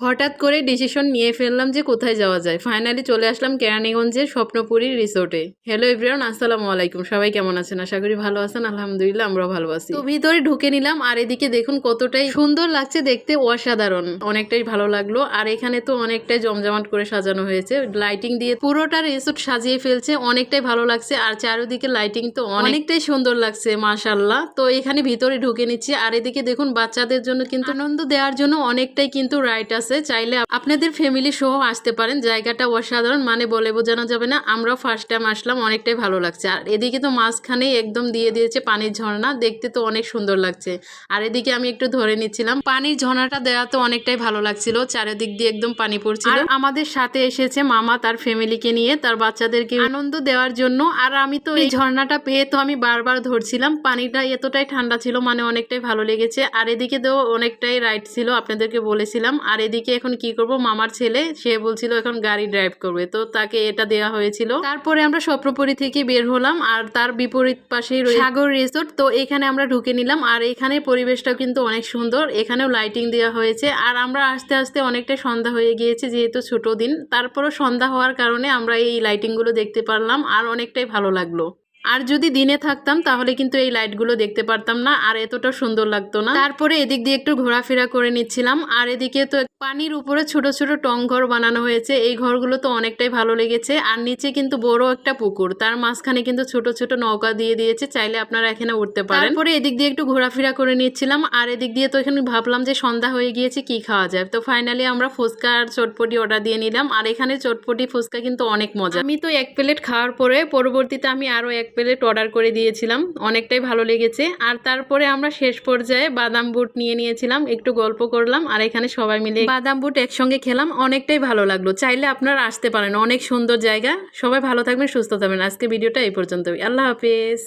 হঠাৎ করে ডিসিশন নিয়ে ফেললাম যে কোথায় যাওয়া যায়। ফাইনালি চলে আসলাম কেরানীগঞ্জের স্বপ্নপুরী রিসোর্টে। হ্যালো এভরিওয়ান, আসসালামু আলাইকুম। সবাই কেমন আছেন? আশা করি ভালো আছেন। আলহামদুলিল্লাহ আমরাও ভালো আছি। তো ভিতরে ঢুকে নিলাম আর এদিকে দেখুন কতটাই সুন্দর লাগছে দেখতে, অসাধারণ, অনেকটাই ভালো লাগলো। আর এখানে তো অনেকটাই জমজমাট করে সাজানো হয়েছে, লাইটিং দিয়ে পুরোটা রিসোর্ট সাজিয়ে ফেলছে, অনেকটাই ভালো লাগছে। আর চারিদিকে লাইটিং তো অনেকটাই সুন্দর লাগছে, মাশাআল্লাহ। তো এখানে ভিতরে ঢুকে নিচ্ছি আর এদিকে দেখুন বাচ্চাদের জন্য কিন্তু আনন্দ দেওয়ার জন্য অনেকটাই কিন্তু রাইড আছে, চাইলে আপনাদের ফ্যামিলি সহ আসতে পারেন। জায়গাটা অসাধারণ, মানে বলে বোঝানো যাবে না। আমরাও ফার্স্ট টাইম আসলাম, অনেকটাই ভালো লাগছে। আর এদিকে তো মাঝখানে একদম দিয়ে দিয়েছে পানির ঝর্ণা, দেখতে তো অনেক সুন্দর লাগছে। আর এদিকে আমি একটু ধরে নিচ্ছিলাম, পানির ঝর্ণাটা দেওয়া তো অনেকটাই ভালো লাগছিল, চারিদিক দিয়ে একদম পানি পড়ছিল। আর আমাদের সাথে এসেছে মামা তার ফ্যামিলিকে নিয়ে, তার বাচ্চাদেরকে আনন্দ দেওয়ার জন্য। আর আমি তো এই ঝর্ণাটা পেয়ে তো আমি বারবার ধরছিলাম, পানিটা এতটাই ঠান্ডা ছিল, মানে অনেকটাই ভালো লেগেছে। আর এদিকে তো অনেকটাই রাইড ছিল, আপনাদেরকে বলেছিলাম। আর এদিকে এখন কি করব, মামার ছেলে সে বলছিল এখন গাড়ি ড্রাইভ করবে, তো তাকে এটা দেওয়া হয়েছিল। তারপরে আমরা স্বপ্নপুরী থেকে বের হলাম আর তার বিপরীত পাশেই রয়েছে সাগর রিসোর্ট। তো এখানে আমরা ঢুকে নিলাম আর এখানে পরিবেশটাও কিন্তু অনেক সুন্দর, এখানেও লাইটিং দেওয়া হয়েছে। আর আমরা আস্তে আস্তে অনেকটাই সন্ধ্যা হয়ে গিয়েছে, যেহেতু ছোট দিন, তারপরও সন্ধ্যা হওয়ার কারণে আমরা এই লাইটিংগুলো দেখতে পারলাম আর অনেকটাই ভালো লাগলো। আর যদি দিনে থাকতাম তাহলে কিন্তু এই লাইটগুলো দেখতে পারতাম না আর এতটা সুন্দর লাগতো না। তারপরে এদিক দিয়ে একটু ঘোরাফেরা করে নিচ্ছিলাম আর এদিকে তো পানির উপরে ছোট ছোট টং ঘর বানানো হয়েছে, এই ঘরগুলো তো অনেকটাই ভালো লেগেছে। আর নিচে কিন্তু বড় একটা পুকুর, তার মাঝখানে কিন্তু ছোট ছোট নৌকা দিয়ে দিয়েছে, চাইলে আপনারা এখানে উঠতে পারেন। তারপরে এদিক দিয়ে একটু ঘোরাফেরা করে নিচ্ছিলাম আর এদিক দিয়ে তো এখানে ভাবলাম যে সন্ধ্যা হয়ে গিয়েছে, কি খাওয়া যায়। তো ফাইনালি আমরা ফুচকা আর চটপটি অর্ডার দিয়ে নিলাম। আর এখানে চটপটি ফুচকা কিন্তু অনেক মজা। আমি তো এক প্লেট খাওয়ার পরে পরবর্তীতে আমি আরো এক প্লেট অর্ডার করে দিয়েছিলাম, অনেকটাই ভালো লেগেছে। আর তারপরে আমরা শেষ পর্যায়ে বাদাম বুট নিয়ে নিয়েছিলাম, একটু গল্প করলাম আর এখানে সবাই মিলে বাদাম বুট একসঙ্গে খেলাম, অনেকটাই ভালো লাগলো। চাইলে আপনারা আসতে পারেন, অনেক সুন্দর জায়গা। সবাই ভালো থাকবেন, সুস্থ থাকবেন। আজকে ভিডিওটা এই পর্যন্তই, আল্লাহ হাফেজ।